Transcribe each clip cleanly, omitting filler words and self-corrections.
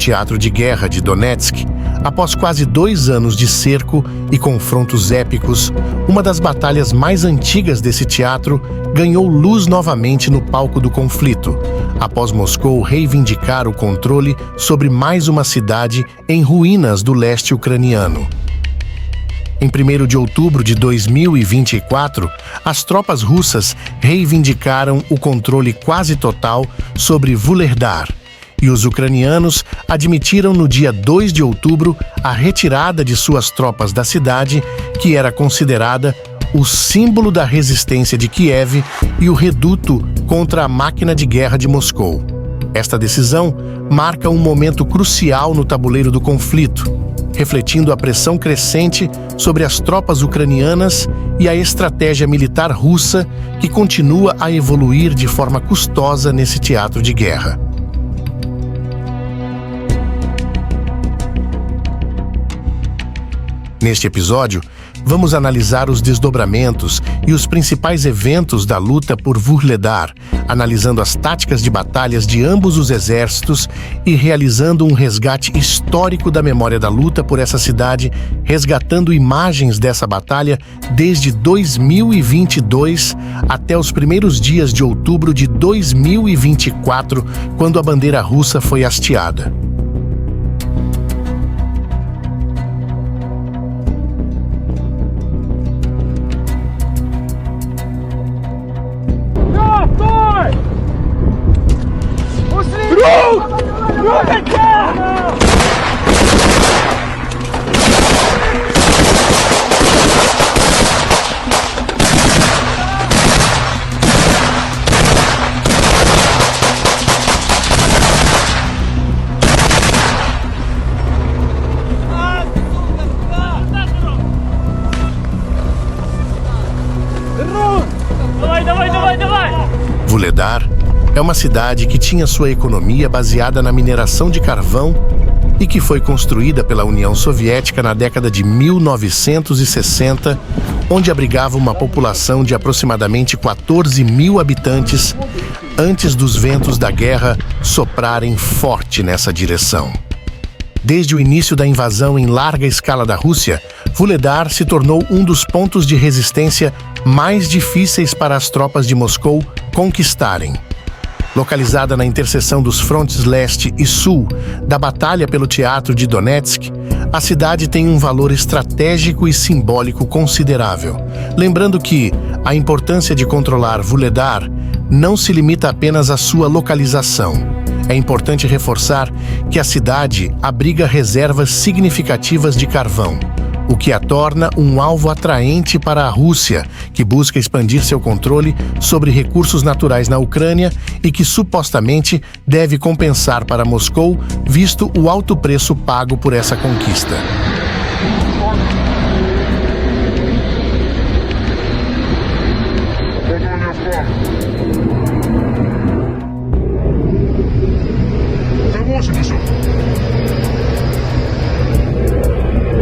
teatro de guerra de Donetsk, após quase 2 anos de cerco e confrontos épicos, uma das batalhas mais antigas desse teatro ganhou luz novamente no palco do conflito, após Moscou reivindicar o controle sobre mais uma cidade em ruínas do leste ucraniano. Em 1º de outubro de 2024, as tropas russas reivindicaram o controle quase total sobre Vuhledar, e os ucranianos admitiram no dia 2 de outubro a retirada de suas tropas da cidade, que era considerada o símbolo da resistência de Kiev e o reduto contra a máquina de guerra de Moscou. Esta decisão marca um momento crucial no tabuleiro do conflito, refletindo a pressão crescente sobre as tropas ucranianas e a estratégia militar russa, que continua a evoluir de forma custosa nesse teatro de guerra. Neste episódio, vamos analisar os desdobramentos e os principais eventos da luta por Vuhledar, analisando as táticas de batalhas de ambos os exércitos e realizando um resgate histórico da memória da luta por essa cidade, resgatando imagens dessa batalha desde 2022 até os primeiros dias de outubro de 2024, quando a bandeira russa foi hasteada. Vuhledar é uma cidade que tinha sua economia baseada na mineração de carvão e que foi construída pela União Soviética na década de 1960, onde abrigava uma população de aproximadamente 14 mil habitantes antes dos ventos da guerra soprarem forte nessa direção. Desde o início da invasão em larga escala da Rússia, Vuhledar se tornou um dos pontos de resistência mais difíceis para as tropas de Moscou conquistarem. Localizada na interseção dos frontes leste e sul da batalha pelo teatro de Donetsk, a cidade tem um valor estratégico e simbólico considerável. Lembrando que a importância de controlar Vuhledar não se limita apenas à sua localização. É importante reforçar que a cidade abriga reservas significativas de carvão, o que a torna um alvo atraente para a Rússia, que busca expandir seu controle sobre recursos naturais na Ucrânia e que supostamente deve compensar para Moscou, visto o alto preço pago por essa conquista.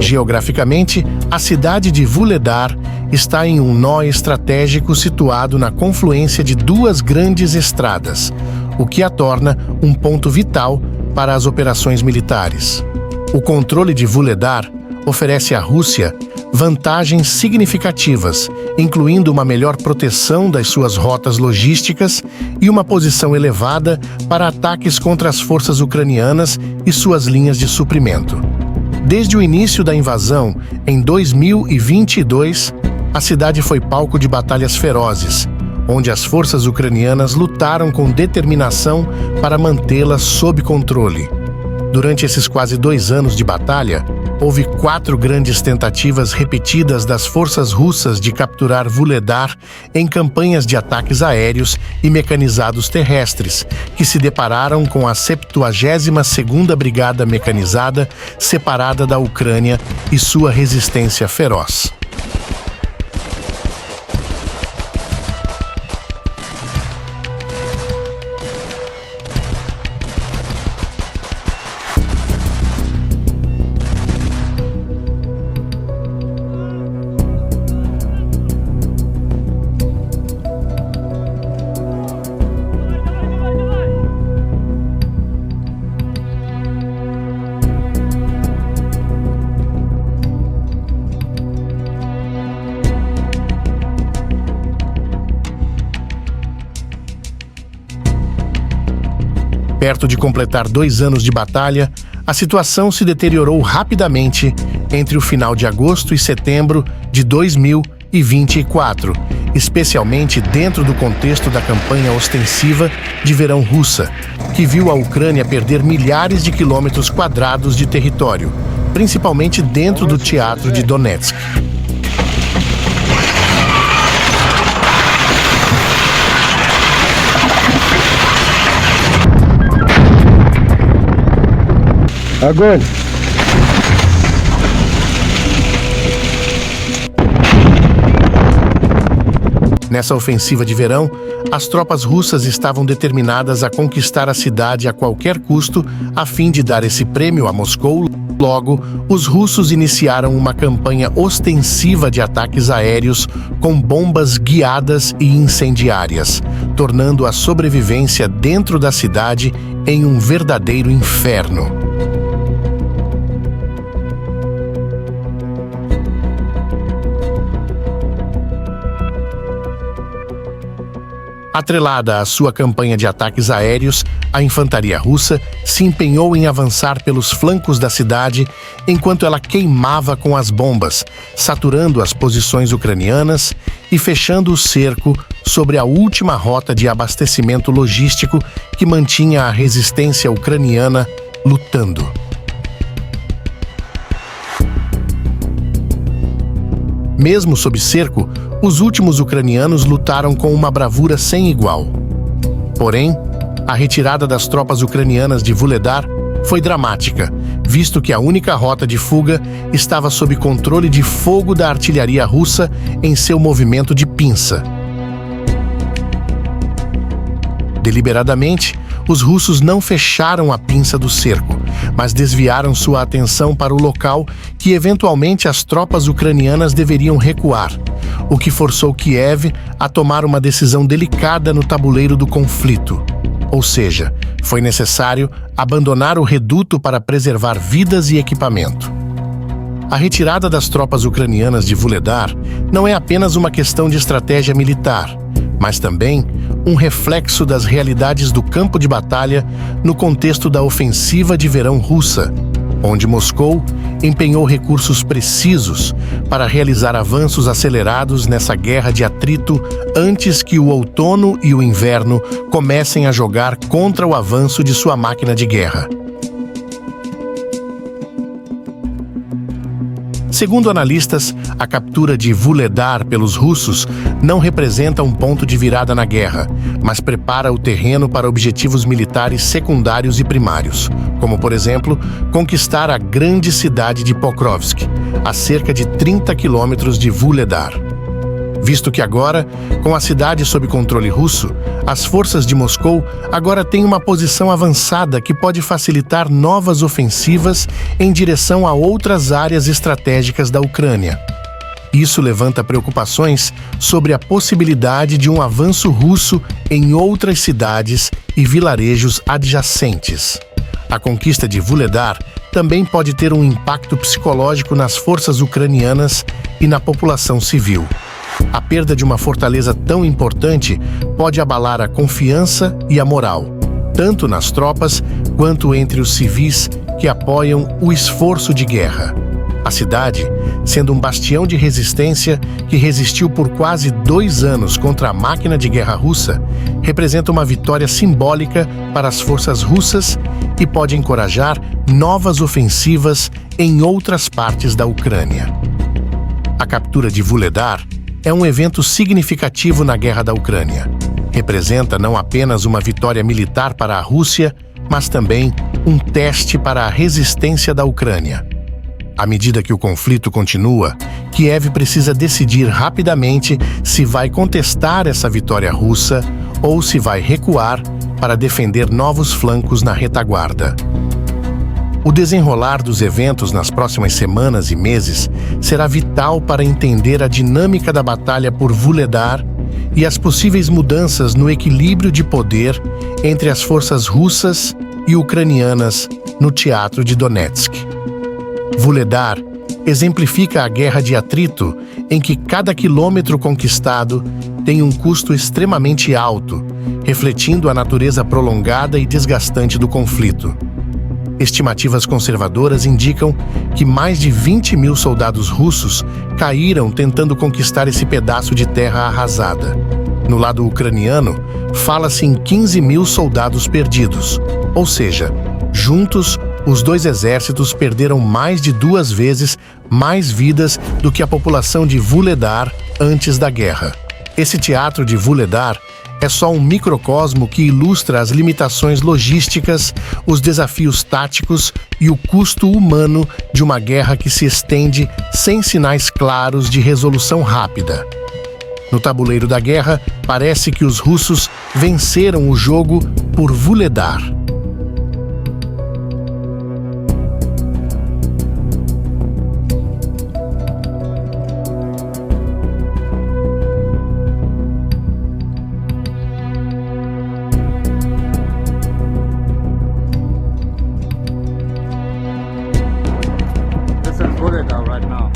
Geograficamente, a cidade de Vuhledar está em um nó estratégico situado na confluência de 2 grandes estradas, o que a torna um ponto vital para as operações militares. O controle de Vuhledar oferece à Rússia vantagens significativas, incluindo uma melhor proteção das suas rotas logísticas e uma posição elevada para ataques contra as forças ucranianas e suas linhas de suprimento. Desde o início da invasão, em 2022, a cidade foi palco de batalhas ferozes, onde as forças ucranianas lutaram com determinação para mantê-la sob controle. Durante esses quase 2 anos de batalha, houve 4 grandes tentativas repetidas das forças russas de capturar Vuhledar em campanhas de ataques aéreos e mecanizados terrestres, que se depararam com a 72ª Brigada Mecanizada separada da Ucrânia e sua resistência feroz. Perto de completar 2 anos de batalha, a situação se deteriorou rapidamente entre o final de agosto e setembro de 2024, especialmente dentro do contexto da campanha ostensiva de verão russa, que viu a Ucrânia perder milhares de quilômetros quadrados de território, principalmente dentro do teatro de Donetsk. Огонь! Nessa ofensiva de verão, as tropas russas estavam determinadas a conquistar a cidade a qualquer custo a fim de dar esse prêmio a Moscou. Logo, os russos iniciaram uma campanha ostensiva de ataques aéreos com bombas guiadas e incendiárias, tornando a sobrevivência dentro da cidade em um verdadeiro inferno. Atrelada à sua campanha de ataques aéreos, a infantaria russa se empenhou em avançar pelos flancos da cidade enquanto ela queimava com as bombas, saturando as posições ucranianas e fechando o cerco sobre a última rota de abastecimento logístico que mantinha a resistência ucraniana lutando. Mesmo sob cerco, os últimos ucranianos lutaram com uma bravura sem igual. Porém, a retirada das tropas ucranianas de Vuhledar foi dramática, visto que a única rota de fuga estava sob controle de fogo da artilharia russa em seu movimento de pinça. Deliberadamente, os russos não fecharam a pinça do cerco, mas desviaram sua atenção para o local que eventualmente as tropas ucranianas deveriam recuar, o que forçou Kiev a tomar uma decisão delicada no tabuleiro do conflito. Ou seja, foi necessário abandonar o reduto para preservar vidas e equipamento. A retirada das tropas ucranianas de Vuhledar não é apenas uma questão de estratégia militar, mas também um reflexo das realidades do campo de batalha no contexto da ofensiva de verão russa, onde Moscou empenhou recursos precisos para realizar avanços acelerados nessa guerra de atrito antes que o outono e o inverno comecem a jogar contra o avanço de sua máquina de guerra. Segundo analistas, a captura de Vuhledar pelos russos não representa um ponto de virada na guerra, mas prepara o terreno para objetivos militares secundários e primários, como, por exemplo, conquistar a grande cidade de Pokrovsk, a cerca de 30 quilômetros de Vuhledar. Visto que agora, com a cidade sob controle russo, as forças de Moscou agora têm uma posição avançada que pode facilitar novas ofensivas em direção a outras áreas estratégicas da Ucrânia. Isso levanta preocupações sobre a possibilidade de um avanço russo em outras cidades e vilarejos adjacentes. A conquista de Vuhledar também pode ter um impacto psicológico nas forças ucranianas e na população civil. A perda de uma fortaleza tão importante pode abalar a confiança e a moral, tanto nas tropas quanto entre os civis que apoiam o esforço de guerra. A cidade, sendo um bastião de resistência que resistiu por quase 2 anos contra a máquina de guerra russa, representa uma vitória simbólica para as forças russas e pode encorajar novas ofensivas em outras partes da Ucrânia. A captura de Vuhledar é um evento significativo na guerra da Ucrânia. Representa não apenas uma vitória militar para a Rússia, mas também um teste para a resistência da Ucrânia. À medida que o conflito continua, Kiev precisa decidir rapidamente se vai contestar essa vitória russa ou se vai recuar para defender novos flancos na retaguarda. O desenrolar dos eventos nas próximas semanas e meses será vital para entender a dinâmica da batalha por Vuhledar e as possíveis mudanças no equilíbrio de poder entre as forças russas e ucranianas no teatro de Donetsk. Vuhledar exemplifica a guerra de atrito em que cada quilômetro conquistado tem um custo extremamente alto, refletindo a natureza prolongada e desgastante do conflito. Estimativas conservadoras indicam que mais de 20 mil soldados russos caíram tentando conquistar esse pedaço de terra arrasada. No lado ucraniano, fala-se em 15 mil soldados perdidos, ou seja, juntos, os dois exércitos perderam mais de 2 vezes mais vidas do que a população de Vuhledar antes da guerra. Esse teatro de Vuhledar é só um microcosmo que ilustra as limitações logísticas, os desafios táticos e o custo humano de uma guerra que se estende sem sinais claros de resolução rápida. No tabuleiro da guerra, parece que os russos venceram o jogo por Vuhledar. Vuhledar right now.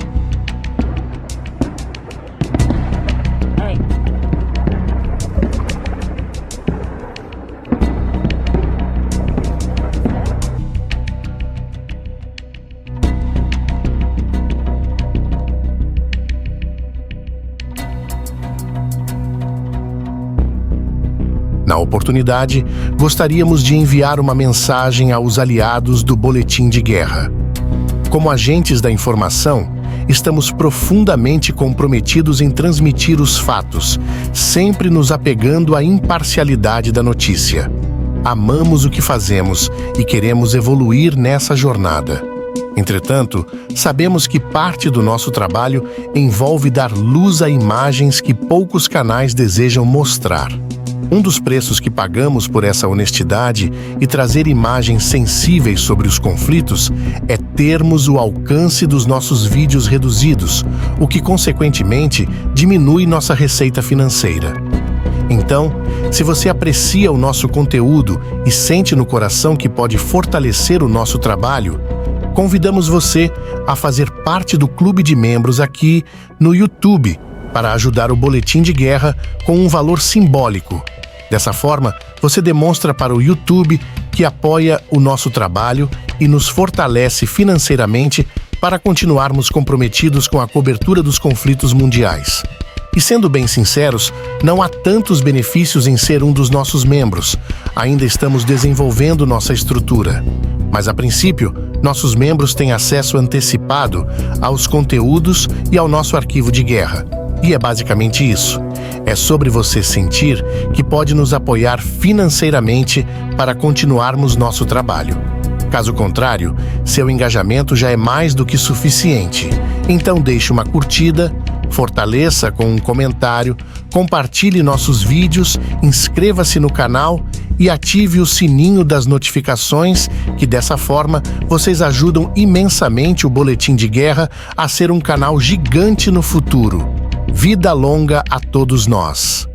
Hey. Na oportunidade, gostaríamos de enviar uma mensagem aos aliados do Boletim de Guerra. Como agentes da informação, estamos profundamente comprometidos em transmitir os fatos, sempre nos apegando à imparcialidade da notícia. Amamos o que fazemos e queremos evoluir nessa jornada. Entretanto, sabemos que parte do nosso trabalho envolve dar luz a imagens que poucos canais desejam mostrar. Um dos preços que pagamos por essa honestidade e trazer imagens sensíveis sobre os conflitos é termos o alcance dos nossos vídeos reduzidos, o que, consequentemente, diminui nossa receita financeira. Então, se você aprecia o nosso conteúdo e sente no coração que pode fortalecer o nosso trabalho, convidamos você a fazer parte do clube de membros aqui no YouTube para ajudar o Boletim de Guerra com um valor simbólico. Dessa forma, você demonstra para o YouTube que apoia o nosso trabalho e nos fortalece financeiramente para continuarmos comprometidos com a cobertura dos conflitos mundiais. E sendo bem sinceros, não há tantos benefícios em ser um dos nossos membros. Ainda estamos desenvolvendo nossa estrutura. Mas, a princípio, nossos membros têm acesso antecipado aos conteúdos e ao nosso arquivo de guerra. E é basicamente isso. É sobre você sentir que pode nos apoiar financeiramente para continuarmos nosso trabalho. Caso contrário, seu engajamento já é mais do que suficiente. Então deixe uma curtida, fortaleça com um comentário, compartilhe nossos vídeos, inscreva-se no canal e ative o sininho das notificações, que dessa forma vocês ajudam imensamente o Boletim de Guerra a ser um canal gigante no futuro. Vida longa a todos nós!